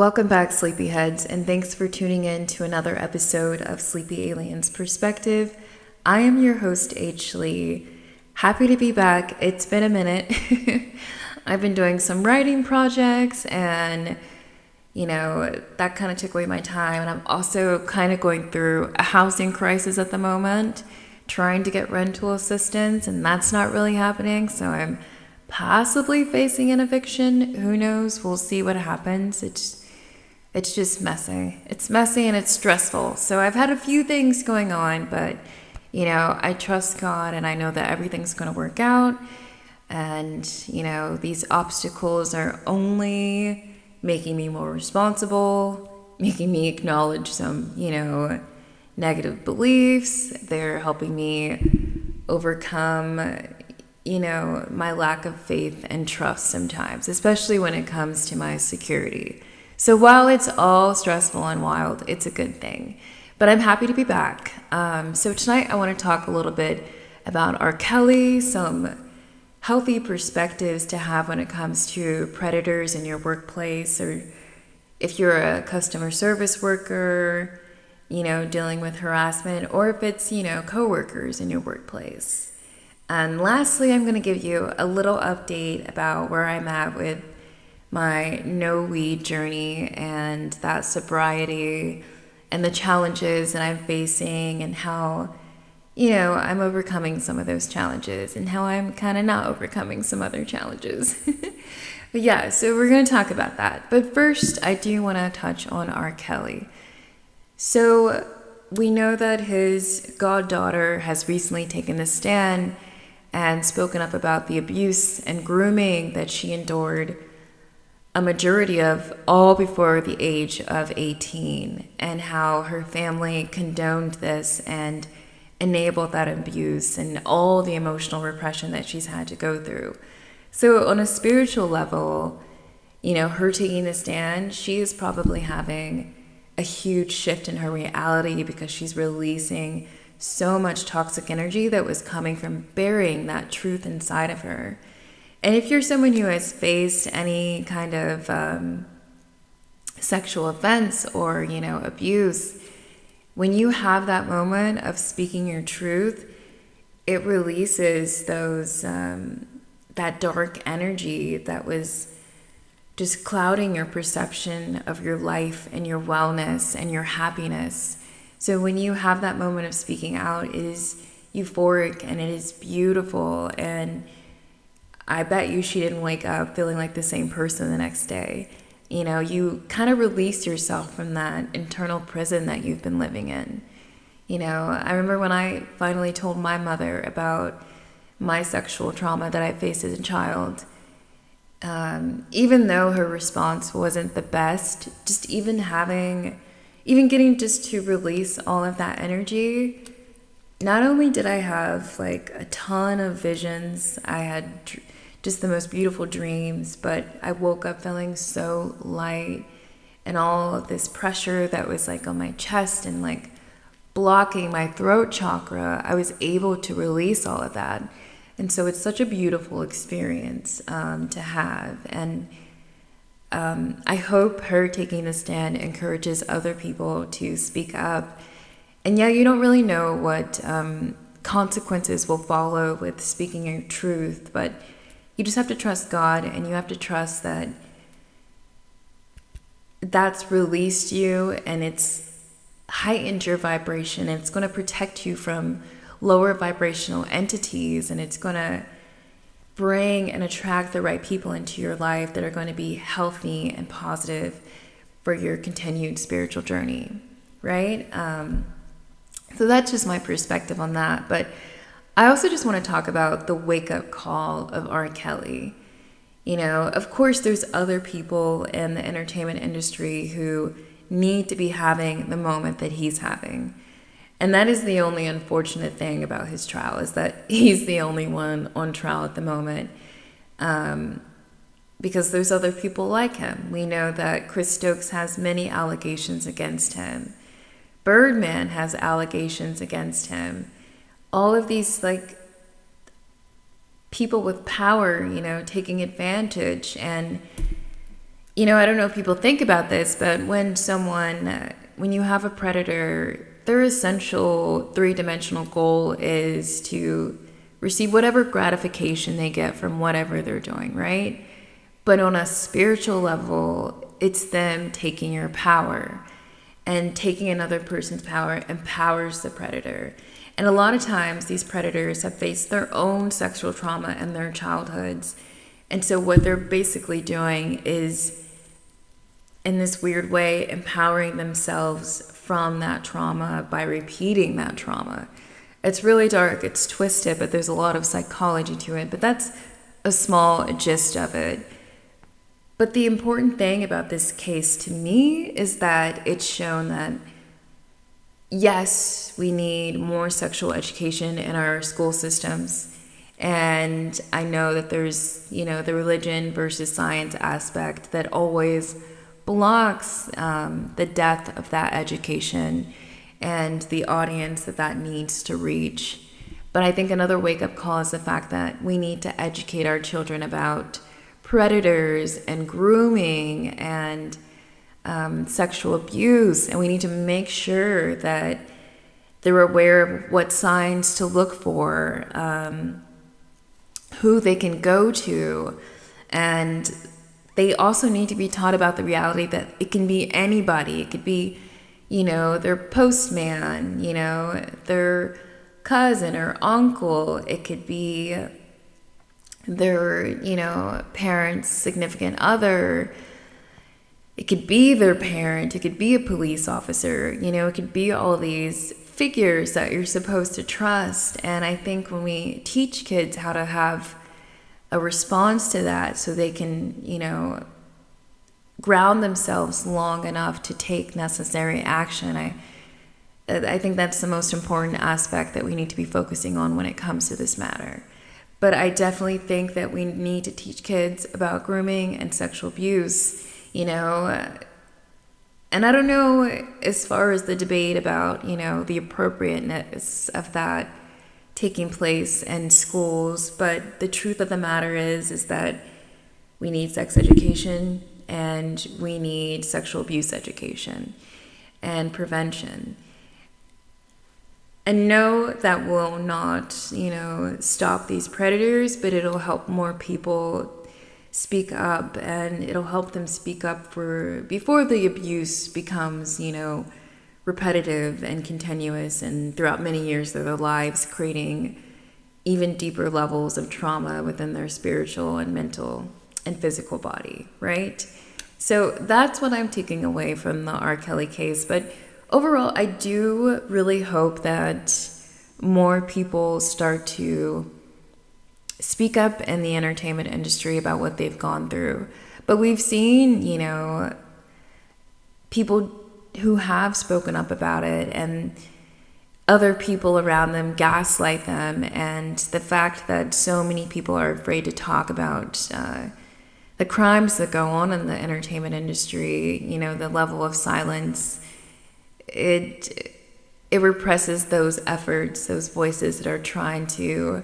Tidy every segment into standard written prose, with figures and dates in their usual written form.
Welcome back, sleepyheads, and thanks for tuning in to another episode of Sleepy Aliens Perspective. I am your host, Leigh. Happy to be back. It's been a minute. I've been doing some writing projects and, that kind of took away my time. And I'm also kind of going through a housing crisis at the moment, trying to get rental assistance, and that's not really happening. So I'm possibly facing an eviction. Who knows? We'll see what happens. It's just messy. It's messy and it's stressful. So I've had a few things going on, but, I trust God and I know that everything's going to work out. And, these obstacles are only making me more responsible, making me acknowledge some, negative beliefs. They're helping me overcome, my lack of faith and trust sometimes, especially when it comes to my security. So while it's all stressful and wild, it's a good thing. But I'm happy to be back. So tonight I want to talk a little bit about R. Kelly, some healthy perspectives to have when it comes to predators in your workplace, or if you're a customer service worker, dealing with harassment, or if it's, coworkers in your workplace. And lastly, I'm going to give you a little update about where I'm at with my no weed journey and that sobriety and the challenges that I'm facing and how, I'm overcoming some of those challenges and how I'm kind of not overcoming some other challenges. But yeah, so we're going to talk about that. But first, I do want to touch on R. Kelly. So we know that his goddaughter has recently taken the stand and spoken up about the abuse and grooming that she endured, a majority of all before the age of 18, and how her family condoned this and enabled that abuse and all the emotional repression that she's had to go through. So on a spiritual level, her taking the stand, she is probably having a huge shift in her reality because she's releasing so much toxic energy that was coming from burying that truth inside of her. And if you're someone who has faced any kind of sexual offense or, abuse, when you have that moment of speaking your truth, it releases those that dark energy that was just clouding your perception of your life and your wellness and your happiness. So when you have that moment of speaking out, it is euphoric and it is beautiful, and I bet you she didn't wake up feeling like the same person the next day. You kind of release yourself from that internal prison that you've been living in. I remember when I finally told my mother about my sexual trauma that I faced as a child, even though her response wasn't the best, just even getting just to release all of that energy, not only did I have like a ton of visions, I had just the most beautiful dreams, but I woke up feeling so light, and all of this pressure that was like on my chest and like blocking my throat chakra, I was able to release all of that. And so it's such a beautiful experience to have. And I hope her taking the stand encourages other people to speak up. And yeah, you don't really know what consequences will follow with speaking your truth, but you just have to trust God, and you have to trust that that's released you and it's heightened your vibration, and it's going to protect you from lower vibrational entities, and it's going to bring and attract the right people into your life that are going to be healthy and positive for your continued spiritual journey, right? So that's just my perspective on that. But I also just want to talk about the wake-up call of R. Kelly. Of course, there's other people in the entertainment industry who need to be having the moment that he's having. And that is the only unfortunate thing about his trial, is that he's the only one on trial at the moment. Because there's other people like him. We know that Chris Stokes has many allegations against him. Birdman has allegations against him. All of these people with power, taking advantage. And, I don't know if people think about this, but when you have a predator, their essential three-dimensional goal is to receive whatever gratification they get from whatever they're doing, right? But on a spiritual level, it's them taking your power. And taking another person's power empowers the predator. And a lot of times, these predators have faced their own sexual trauma in their childhoods. And so what they're basically doing is, in this weird way, empowering themselves from that trauma by repeating that trauma. It's really dark, it's twisted, but there's a lot of psychology to it. But that's a small gist of it. But the important thing about this case to me is that it's shown that, yes, we need more sexual education in our school systems. And I know that there's, the religion versus science aspect that always blocks the depth of that education and the audience that needs to reach. But I think another wake-up call is the fact that we need to educate our children about predators and grooming and sexual abuse, and we need to make sure that they're aware of what signs to look for, who they can go to, and they also need to be taught about the reality that it can be anybody. It could be, their postman, their cousin or uncle. It could be their, parents' significant other. It could be their parent. It could be a police officer. It could be all these figures that you're supposed to trust. And I think when we teach kids how to have a response to that so they can, ground themselves long enough to take necessary action, I think that's the most important aspect that we need to be focusing on when it comes to this matter. But I definitely think that we need to teach kids about grooming and sexual abuse, and I don't know as far as the debate about, the appropriateness of that taking place in schools, but the truth of the matter is that we need sex education and we need sexual abuse education and prevention. And no, that will not, stop these predators, but it'll help more people speak up, and it'll help them speak up before the abuse becomes, repetitive and continuous and throughout many years of their lives, creating even deeper levels of trauma within their spiritual and mental and physical body, right? So that's what I'm taking away from the R. Kelly case. But overall, I do really hope that more people start to speak up in the entertainment industry about what they've gone through. But we've seen, people who have spoken up about it and other people around them gaslight them. And the fact that so many people are afraid to talk about the crimes that go on in the entertainment industry, the level of silence, it represses those efforts, those voices that are trying to,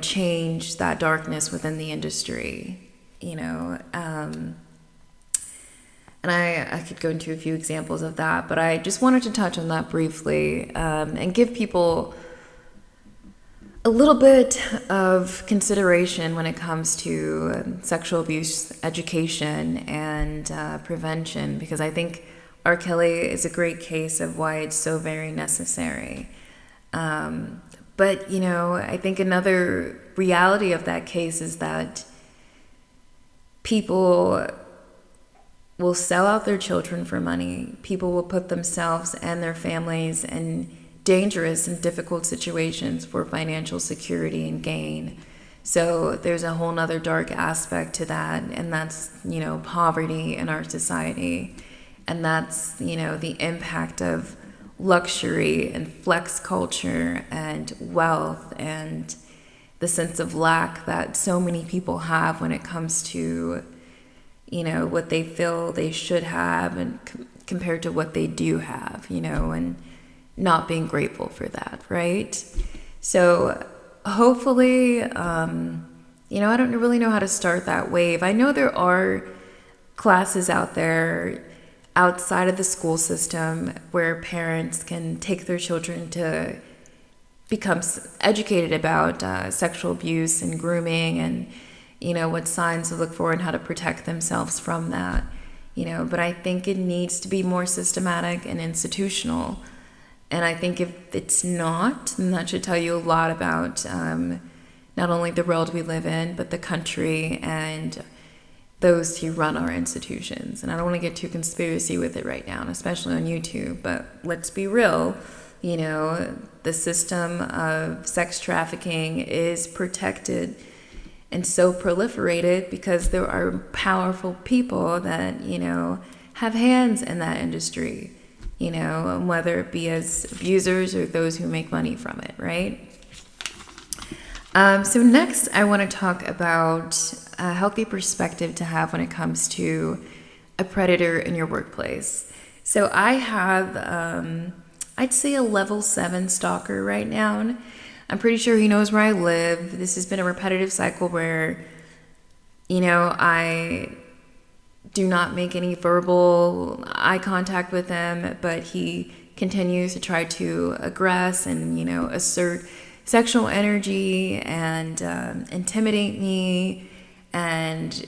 change that darkness within the industry, and I could go into a few examples of that, but I just wanted to touch on that briefly and give people a little bit of consideration when it comes to sexual abuse education and prevention, because I think R. Kelly is a great case of why it's so very necessary. But, I think another reality of that case is that people will sell out their children for money. People will put themselves and their families in dangerous and difficult situations for financial security and gain. So there's a whole nother dark aspect to that, and that's, poverty in our society. And that's, the impact of luxury and flex culture and wealth and the sense of lack that so many people have when it comes to, what they feel they should have and compared to what they do have, and not being grateful for that, right? So hopefully, I don't really know how to start that wave. I know there are classes out there outside of the school system where parents can take their children to become educated about sexual abuse and grooming, and what signs to look for and how to protect themselves from that. But I think it needs to be more systematic and institutional. And I think if it's not, then that should tell you a lot about not only the world we live in, but the country and those who run our institutions. And I don't want to get too conspiracy with it right now, and especially on YouTube, but let's be real. The system of sex trafficking is protected and so proliferated because there are powerful people that, have hands in that industry, whether it be as abusers or those who make money from it, right? So next, I want to talk about a healthy perspective to have when it comes to a predator in your workplace. So I have, I'd say, a level 7 stalker right now. I'm pretty sure he knows where I live. This has been a repetitive cycle where, I do not make any verbal eye contact with him, but he continues to try to aggress and, assert sexual energy and intimidate me and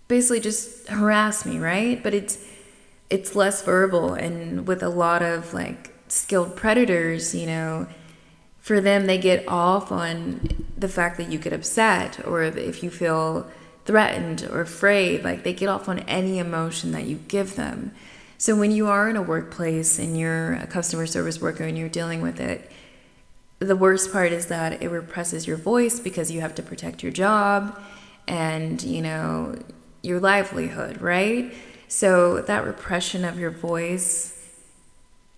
basically just harass me, right? But it's less verbal, and with a lot of skilled predators, for them, they get off on the fact that you get upset, or if you feel threatened or afraid, they get off on any emotion that you give them. So when you are in a workplace and you're a customer service worker and you're dealing with it, the worst part is that it represses your voice because you have to protect your job and, your livelihood, right? So that repression of your voice,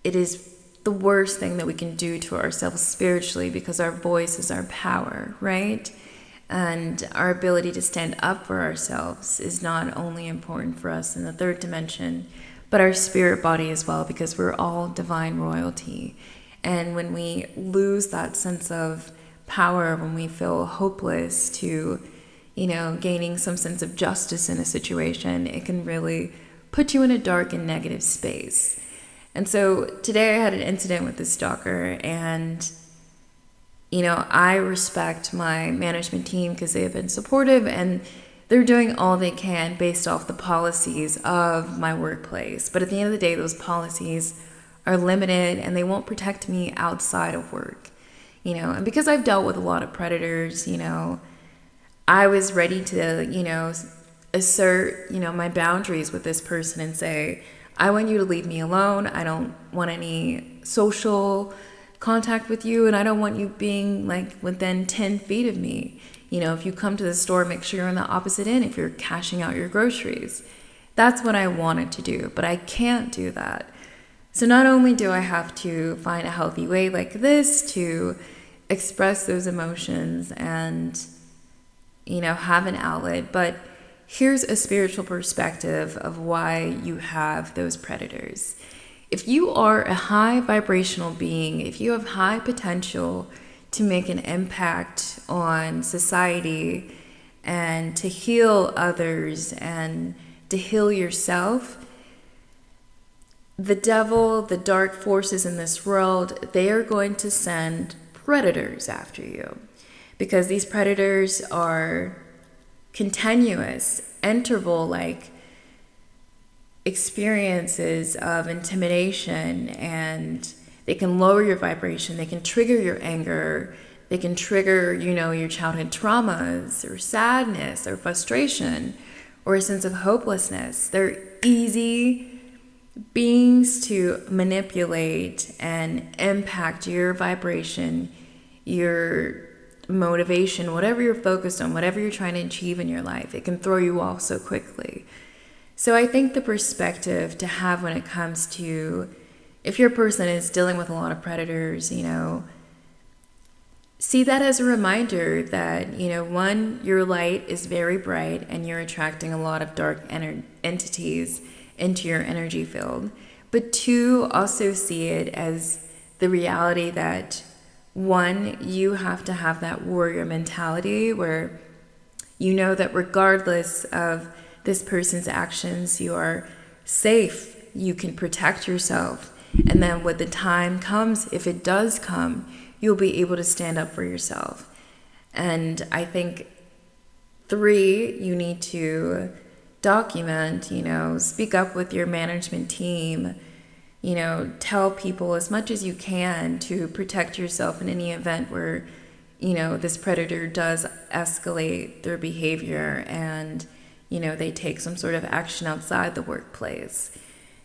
it is the worst thing that we can do to ourselves spiritually, because our voice is our power, right? And our ability to stand up for ourselves is not only important for us in the third dimension, but our spirit body as well, because we're all divine royalty. And when we lose that sense of power, when we feel hopeless to, gaining some sense of justice in a situation, it can really put you in a dark and negative space. And so today I had an incident with this stalker, and, I respect my management team because they have been supportive and they're doing all they can based off the policies of my workplace. But at the end of the day, those policies are limited and they won't protect me outside of work, and because I've dealt with a lot of predators, I was ready to, assert, my boundaries with this person and say, I want you to leave me alone. I don't want any social contact with you, and I don't want you being within 10 feet of me. If you come to the store, make sure you're on the opposite end if you're cashing out your groceries. That's what I wanted to do, but I can't do that. So not only do I have to find a healthy way like this to express those emotions and, have an outlet, but here's a spiritual perspective of why you have those predators. If you are a high vibrational being, if you have high potential to make an impact on society and to heal others and to heal yourself, the devil, the dark forces in this world, they are going to send predators after you, because these predators are continuous, interval-like experiences of intimidation, and they can lower your vibration, they can trigger your anger, they can trigger, your childhood traumas or sadness or frustration or a sense of hopelessness. They're easy beings to manipulate and impact your vibration, your motivation, whatever you're focused on, whatever you're trying to achieve in your life. It can throw you off so quickly. So I think the perspective to have when it comes to, if your person is dealing with a lot of predators, see that as a reminder that, one, your light is very bright and you're attracting a lot of dark entities into your energy field. But two, also see it as the reality that, one, you have to have that warrior mentality where you know that regardless of this person's actions, you are safe, you can protect yourself. And then when the time comes, if it does come, you'll be able to stand up for yourself. And I think 3, you need to document, speak up with your management team, tell people as much as you can to protect yourself in any event where, this predator does escalate their behavior and, they take some sort of action outside the workplace.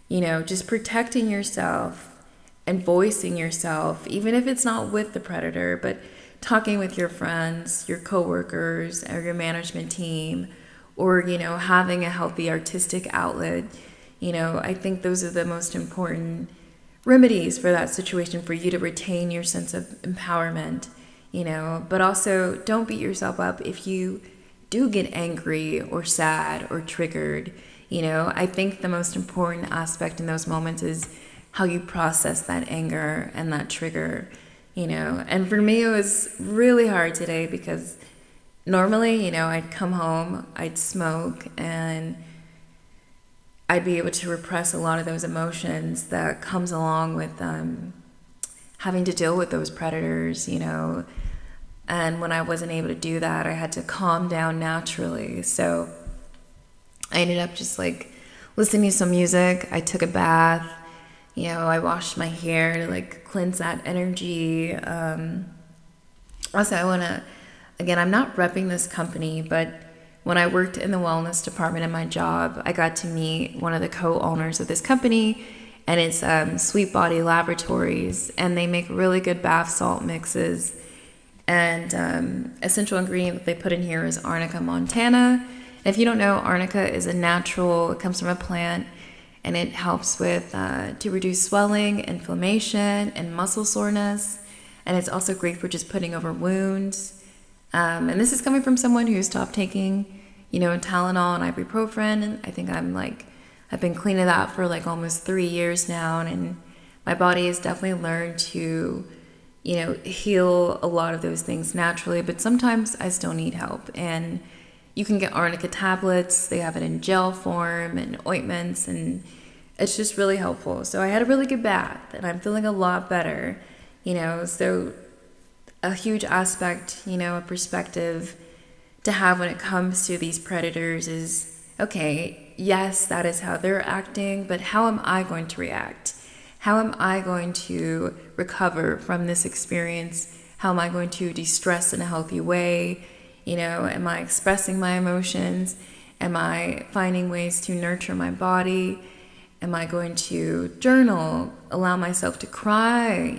Just protecting yourself and voicing yourself, even if it's not with the predator, but talking with your friends, your coworkers, or your management team, or, having a healthy artistic outlet. I think those are the most important remedies for that situation, for you to retain your sense of empowerment, but also don't beat yourself up if you do get angry or sad or triggered. I think the most important aspect in those moments is how you process that anger and that trigger, and for me, it was really hard today because normally, I'd come home, I'd smoke, and I'd be able to repress a lot of those emotions that comes along with having to deal with those predators, and when I wasn't able to do that, I had to calm down naturally. So I ended up just listening to some music. I took a bath, I washed my hair to cleanse that energy. Also, I want to, again, I'm not repping this company, but when I worked in the wellness department in my job, I got to meet one of the co-owners of this company, and it's Sweet Body Laboratories, and they make really good bath salt mixes. And essential ingredient that they put in here is Arnica montana. And if you don't know, Arnica is a natural, it comes from a plant, and it helps with to reduce swelling, inflammation, and muscle soreness. And it's also great for just putting over wounds. And this is coming from someone who stopped taking, Tylenol and ibuprofen. And I think I've been clean of that for almost 3 years now. And my body has definitely learned to, heal a lot of those things naturally. But sometimes I still need help. And you can get Arnica tablets. They have it in gel form and ointments. And it's just really helpful. So I had a really good bath. And I'm feeling a lot better. So a huge aspect, a perspective to have when it comes to these predators is, okay, yes, that is how they're acting, but how am I going to react? How am I going to recover from this experience? How am I going to de-stress in a healthy way? Am I expressing my emotions? Am I finding ways to nurture my body? Am I going to journal, allow myself to cry,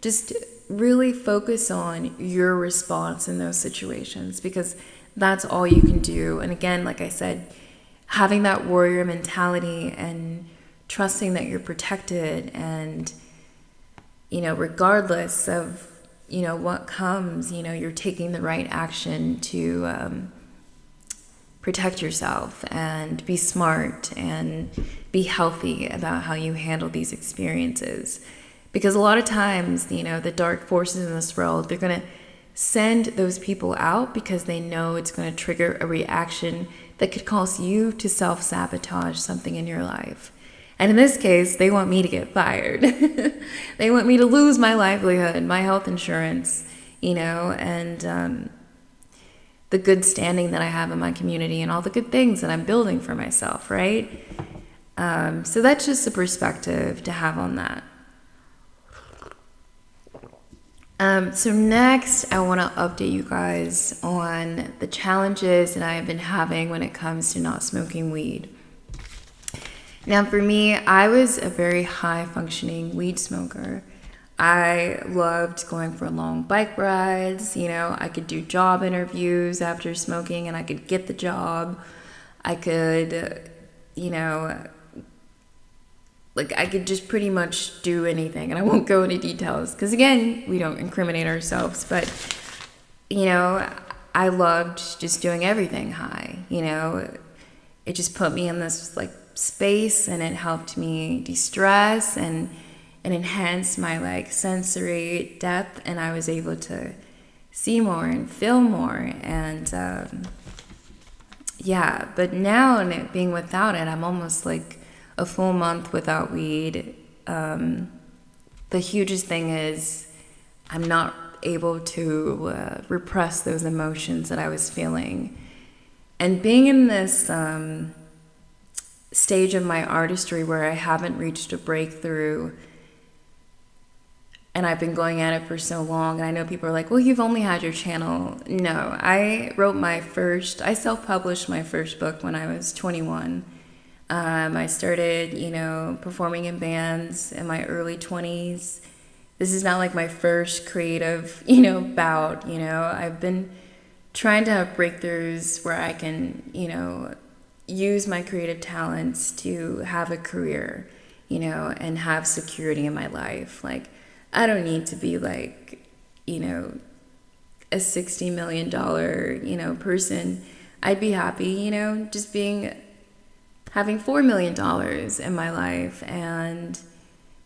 Just really focus on your response in those situations, because that's all you can do. And again, like I said, having that warrior mentality and trusting that you're protected and, regardless of, what comes, you're taking the right action to protect yourself and be smart and be healthy about how you handle these experiences. Because a lot of times, the dark forces in this world, they're going to send those people out because they know it's going to trigger a reaction that could cause you to self-sabotage something in your life. And in this case, they want me to get fired. They want me to lose my livelihood, my health insurance, and the good standing that I have in my community and all the good things that I'm building for myself, right? So that's just a perspective to have on that. So next, I want to update you guys on the challenges that I have been having when it comes to not smoking weed. Now, for me, I was a very high-functioning weed smoker. I loved going for long bike rides. I could do job interviews after smoking, and I could get the job. I could, I could just pretty much do anything, and I won't go into details because, again, we don't incriminate ourselves. But, I loved just doing everything high. It just put me in this space, and it helped me de-stress and enhance my sensory depth, and I was able to see more and feel more. And yeah, but now and it being without it, I'm almost like a full month without weed. The hugest thing is I'm not able to repress those emotions that I was feeling. And being in this stage of my artistry where I haven't reached a breakthrough, and I've been going at it for so long, and I know people are like, well, you've only had your channel. No, I self-published my first book when I was 21. I started, performing in bands in my early 20s. This is not like my first creative, bout, I've been trying to have breakthroughs where I can, use my creative talents to have a career, and have security in my life. Like, I don't need to be like, a $60 million, person. I'd be happy, just having $4 million in my life and,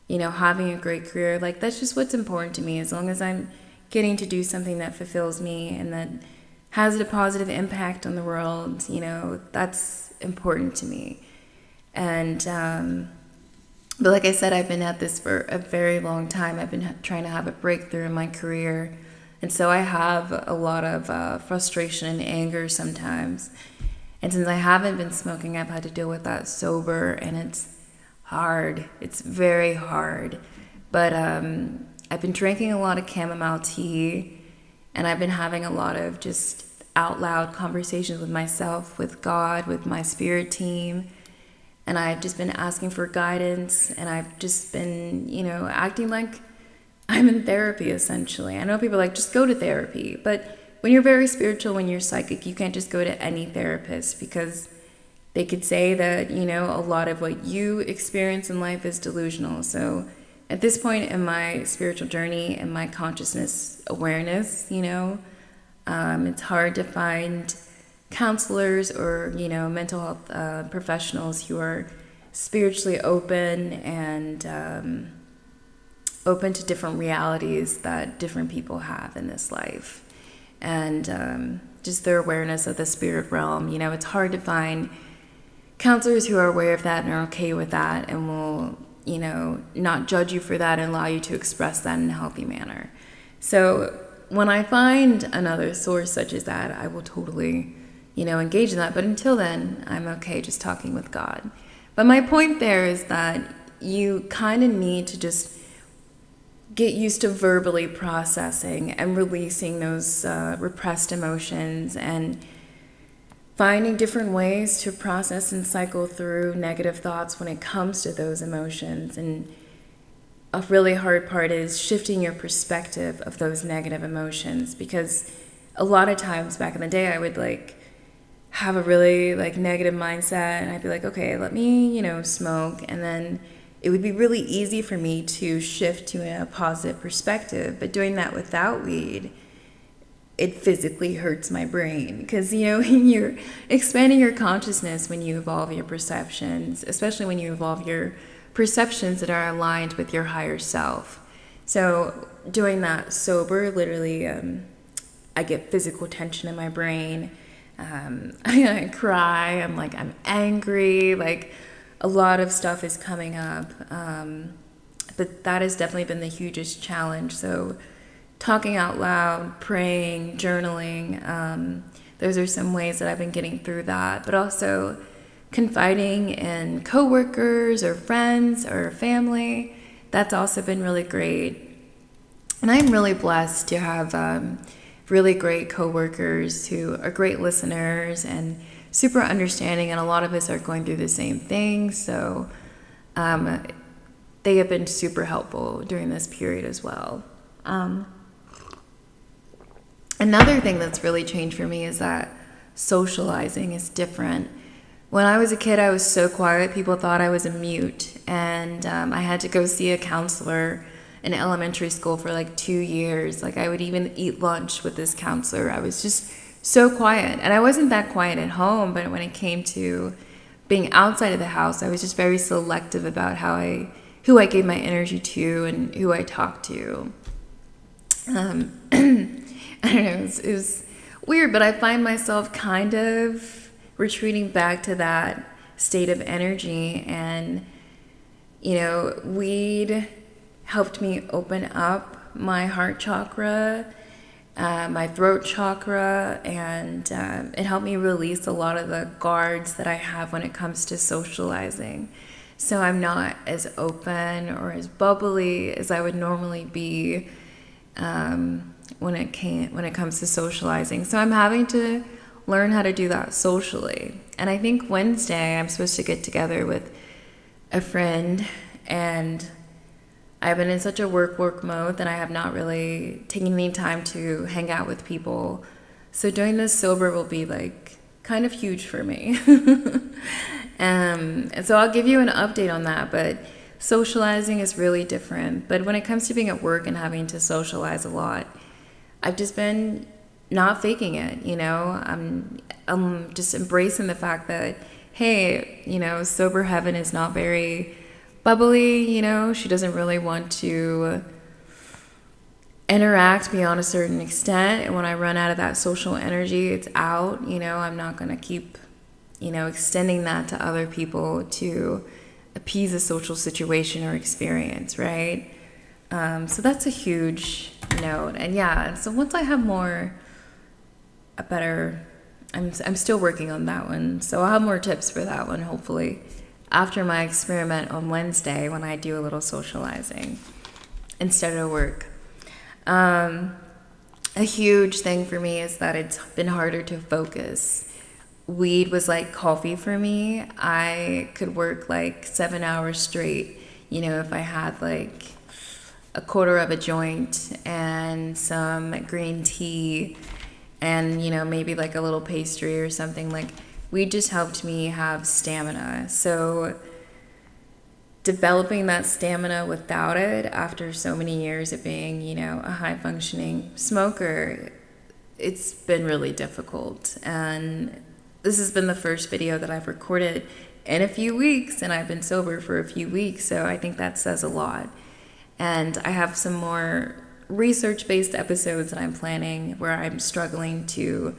having a great career. Like, that's just what's important to me. As long as I'm getting to do something that fulfills me and that has a positive impact on the world, that's important to me. And, but like I said, I've been at this for a very long time. I've been trying to have a breakthrough in my career. And so I have a lot of frustration and anger sometimes. And since I haven't been smoking, I've had to deal with that sober, and it's hard. It's very hard. But I've been drinking a lot of chamomile tea, and I've been having a lot of just out loud conversations with myself, with God, with my spirit team. And I've just been asking for guidance, and I've just been, acting like I'm in therapy, essentially. I know people are like, just go to therapy. But when you're very spiritual, when you're psychic, you can't just go to any therapist, because they could say that, a lot of what you experience in life is delusional. So at this point in my spiritual journey and my consciousness awareness, it's hard to find counselors or, mental health professionals who are spiritually open and open to different realities that different people have in this life. And just their awareness of the spirit realm. It's hard to find counselors who are aware of that and are okay with that and will, not judge you for that and allow you to express that in a healthy manner. So when I find another source such as that, I will totally, engage in that. But until then, I'm okay just talking with God. But my point there is that you kind of need to just get used to verbally processing and releasing those repressed emotions and finding different ways to process and cycle through negative thoughts when it comes to those emotions. And a really hard part is shifting your perspective of those negative emotions, because a lot of times back in the day I would have a really negative mindset, and I'd be like, okay, let me smoke, and then it would be really easy for me to shift to a positive perspective. But doing that without weed, it physically hurts my brain, because you're expanding your consciousness when you evolve your perceptions, especially when you evolve your perceptions that are aligned with your higher self. So doing that sober, literally, I get physical tension in my brain. I cry. I'm angry. A lot of stuff is coming up. But that has definitely been the hugest challenge. So talking out loud, praying, journaling, those are some ways that I've been getting through that. But also confiding in coworkers or friends or family, that's also been really great. And I'm really blessed to have really great coworkers who are great listeners and super understanding, and a lot of us are going through the same thing. So they have been super helpful during this period as well. Another thing that's really changed for me is that socializing is different. When I was a kid, I was so quiet. People thought I was a mute, and I had to go see a counselor in elementary school for 2 years. I would even eat lunch with this counselor. I was just so quiet, and I wasn't that quiet at home, but when it came to being outside of the house, I was just very selective about who I gave my energy to and who I talked to. I don't know, it was weird, but I find myself kind of retreating back to that state of energy. And, weed helped me open up my heart chakra, my throat chakra, and it helped me release a lot of the guards that I have when it comes to socializing. So I'm not as open or as bubbly as I would normally be when it comes to socializing. So I'm having to learn how to do that socially. And I think Wednesday I'm supposed to get together with a friend, and I've been in such a work mode that I have not really taken any time to hang out with people. So doing this sober will be like kind of huge for me. And so I'll give you an update on that, but socializing is really different. But when it comes to being at work and having to socialize a lot, I've just been not faking it, I'm just embracing the fact that, hey, sober heaven is not very bubbly, she doesn't really want to interact beyond a certain extent. And when I run out of that social energy, it's out, I'm not going to keep, extending that to other people to appease a social situation or experience, right? So that's a huge note. And yeah, so once I have I'm still working on that one. So I'll have more tips for that one, hopefully, after my experiment on Wednesday when I do a little socializing instead of work. A huge thing for me is that it's been harder to focus. Weed was like coffee for me. I could work like 7 hours straight, if I had like a quarter of a joint and some green tea and, maybe like a little pastry or something. Like, weed just helped me have stamina. So developing that stamina without it after so many years of being, a high functioning smoker, it's been really difficult. And this has been the first video that I've recorded in a few weeks, and I've been sober for a few weeks, so I think that says a lot. And I have some more research-based episodes that I'm planning where I'm struggling to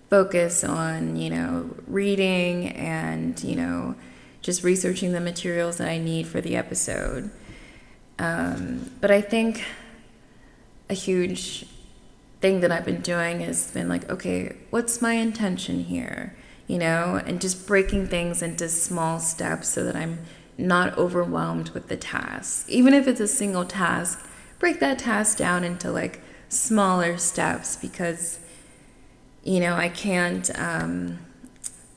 focus on, reading and, just researching the materials that I need for the episode. But I think a huge thing that I've been doing has been like, okay, what's my intention here? And just breaking things into small steps so that I'm not overwhelmed with the task. Even if it's a single task, break that task down into like smaller steps, because, I can't,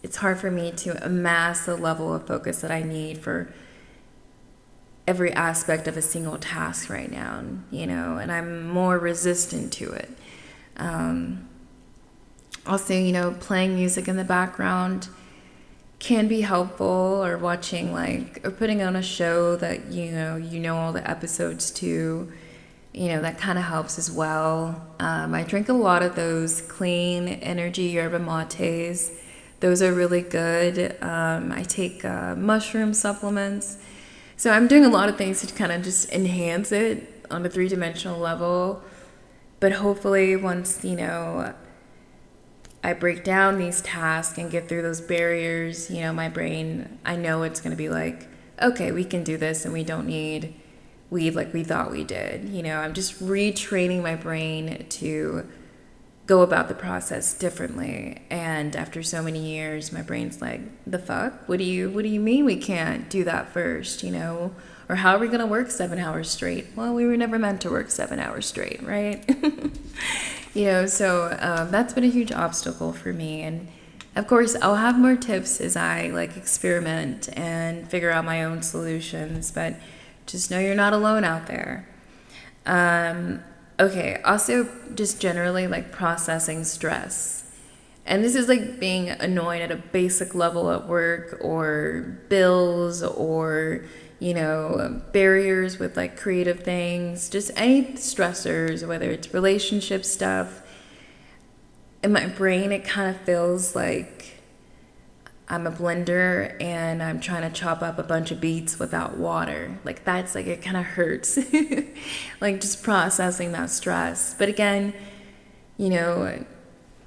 it's hard for me to amass the level of focus that I need for every aspect of a single task right now, and I'm more resistant to it. Also, playing music in the background can be helpful, or watching or putting on a show that, all the episodes to, that kind of helps as well. I drink a lot of those clean energy yerba mates. Those are really good. I take mushroom supplements. So I'm doing a lot of things to kind of just enhance it on a 3-dimensional level. But hopefully once, I break down these tasks and get through those barriers, my brain, I know it's going to be like, okay, we can do this and we don't need weed like we thought we did. I'm just retraining my brain to go about the process differently. And after so many years, my brain's like, the fuck? What do you mean we can't do that first, Or how are we going to work 7 hours straight? Well, we were never meant to work 7 hours straight, right? So that's been a huge obstacle for me. And of course, I'll have more tips as I experiment and figure out my own solutions, but just know you're not alone out there. Okay, also just generally processing stress. And this is being annoyed at a basic level at work, or bills, or barriers with creative things, just any stressors, whether it's relationship stuff. In my brain, it kind of feels like I'm a blender and I'm trying to chop up a bunch of beets without water. That's it kind of hurts. Just processing that stress. But again,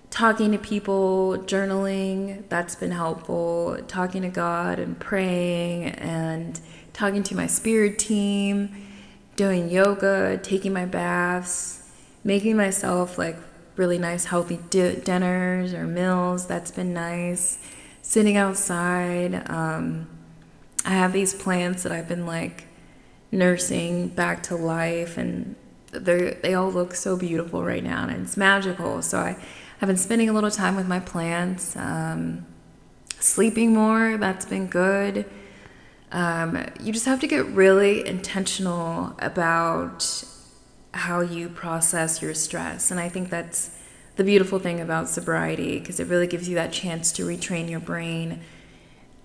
talking to people, journaling, that's been helpful. Talking to God and praying and talking to my spirit team, doing yoga, taking my baths, making myself like really nice healthy dinners or meals, that's been nice. Sitting outside. I have these plants that I've been like nursing back to life, and they all look so beautiful right now, and it's magical. So I've been spending a little time with my plants, sleeping more, that's been good. You just have to get really intentional about how you process your stress, and I think that's the beautiful thing about sobriety, because it really gives you that chance to retrain your brain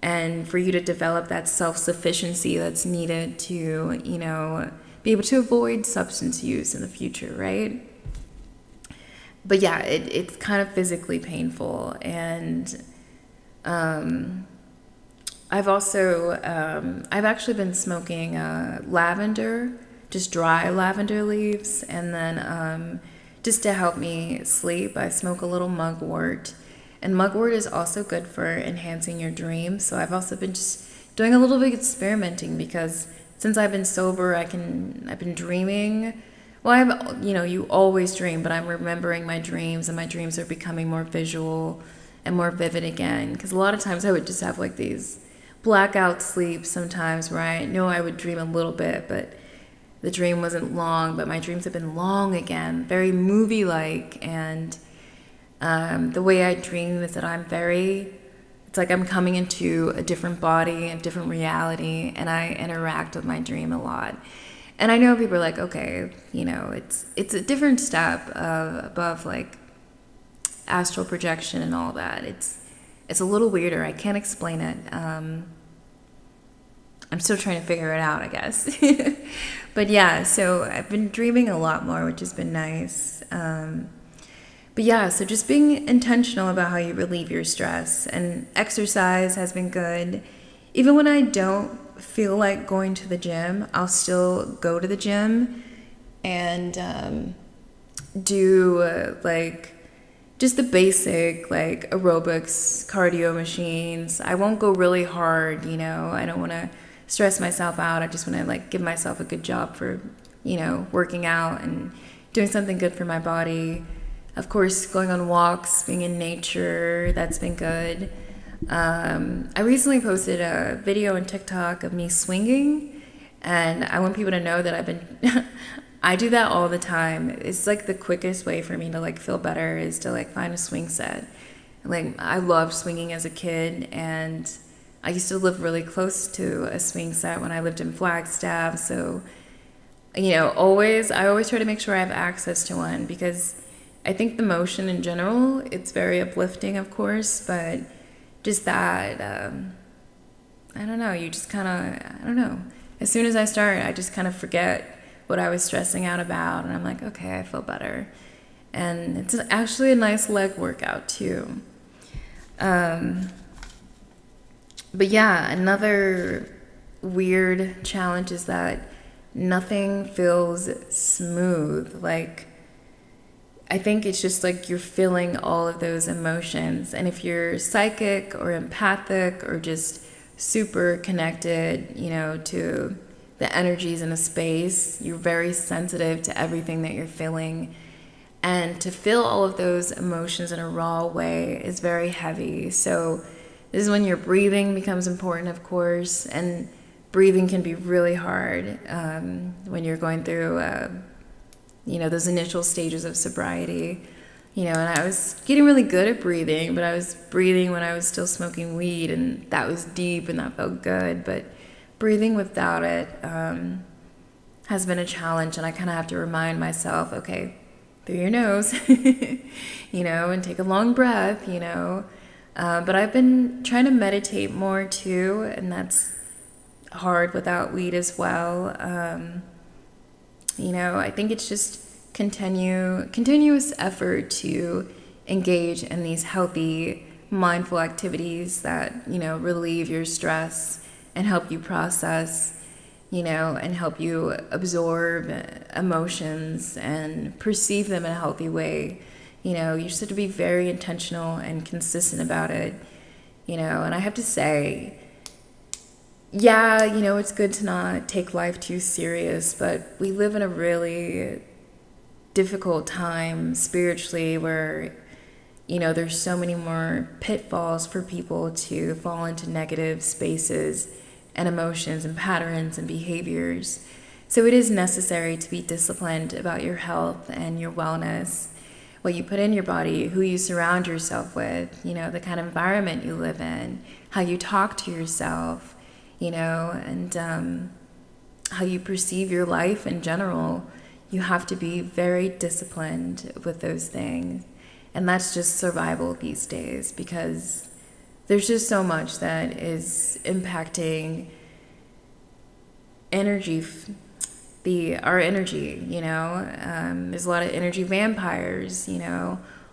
and for you to develop that self-sufficiency that's needed to, be able to avoid substance use in the future, right? But yeah, it's kind of physically painful. And I've actually been smoking lavender, just dry lavender leaves, and then just to help me sleep, I smoke a little mugwort. And mugwort is also good for enhancing your dreams. So I've also been just doing a little bit of experimenting, because since I've been sober, I've been dreaming. Well, you always dream, but I'm remembering my dreams, and my dreams are becoming more visual and more vivid again. Because a lot of times I would just have like these blackout sleeps sometimes where I know I would dream a little bit, but the dream wasn't long, but my dreams have been long again, very movie-like. And the way I dream is that it's like I'm coming into a different body, a different reality, and I interact with my dream a lot. And I know people are like, okay, it's a different step above like astral projection and all that. It's a little weirder. I can't explain it. I'm still trying to figure it out, I guess. But yeah, so I've been dreaming a lot more, which has been nice. But yeah, so just being intentional about how you relieve your stress, and exercise has been good. Even when I don't feel like going to the gym, I'll still go to the gym and do like just the basic like aerobics, cardio machines. I won't go really hard, I don't want to stress myself out. I just want to like give myself a good job for, working out and doing something good for my body. Of course, going on walks, being in nature, that's been good. I recently posted a video on TikTok of me swinging, and I want people to know that I do that all the time. It's like the quickest way for me to like feel better is to like find a swing set. Like I loved swinging as a kid, and I used to live really close to a swing set when I lived in Flagstaff. So, I always try to make sure I have access to one, because I think the motion in general, it's very uplifting, of course, but just that, I don't know, you just kind of, I don't know. As soon as I start, I just kind of forget what I was stressing out about, and I'm like, okay, I feel better. And it's actually a nice leg workout, too. But yeah, another weird challenge is that nothing feels smooth. Like, I think it's just like you're feeling all of those emotions. And if you're psychic or empathic or just super connected, to the energies in a space, you're very sensitive to everything that you're feeling. And to feel all of those emotions in a raw way is very heavy. So this is when your breathing becomes important, of course. And breathing can be really hard when you're going through those initial stages of sobriety, and I was getting really good at breathing, but I was breathing when I was still smoking weed, and that was deep and that felt good. But breathing without it has been a challenge, and I kind of have to remind myself, okay, through your nose, and take a long breath, But I've been trying to meditate more too, and that's hard without weed as well. I think it's just continuous effort to engage in these healthy, mindful activities that, relieve your stress and help you process, and help you absorb emotions and perceive them in a healthy way. You just have to be very intentional and consistent about it, and I have to say, yeah, it's good to not take life too serious, but we live in a really difficult time spiritually where, there's so many more pitfalls for people to fall into negative spaces and emotions and patterns and behaviors. So it is necessary to be disciplined about your health and your wellness, what you put in your body, who you surround yourself with, the kind of environment you live in, how you talk to yourself, and how you perceive your life in general. You have to be very disciplined with those things. And that's just survival these days, because there's just so much that is impacting energy, our energy, there's a lot of energy vampires,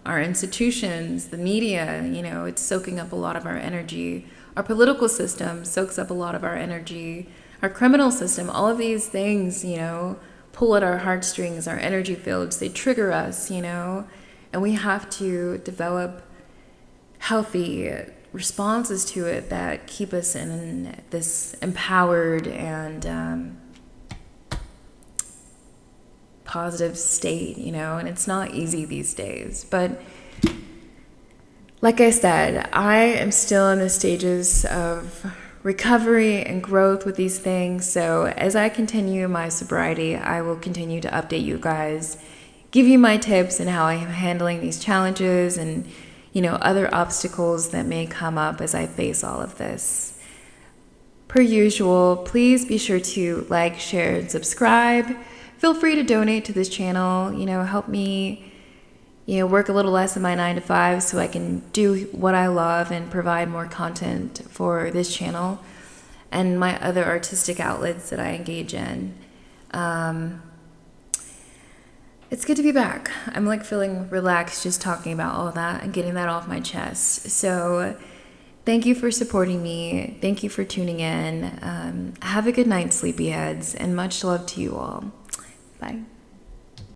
our institutions, the media, it's soaking up a lot of our energy. Our political system soaks up a lot of our energy. Our criminal system, all of these things, pull at our heartstrings, our energy fields. They trigger us, and we have to develop healthy responses to it that keep us in this empowered and positive state, and it's not easy these days. But like I said, I am still in the stages of recovery and growth with these things. So as I continue my sobriety, I will continue to update you guys, give you my tips and how I am handling these challenges and, other obstacles that may come up as I face all of this. Per usual, please be sure to like, share, and subscribe. Feel free to donate to this channel, help me, work a little less in my 9 to 5 so I can do what I love and provide more content for this channel and my other artistic outlets that I engage in. It's good to be back. I'm feeling relaxed just talking about all that and getting that off my chest. So thank you for supporting me. Thank you for tuning in. Have a good night, sleepyheads, and much love to you all. Bye.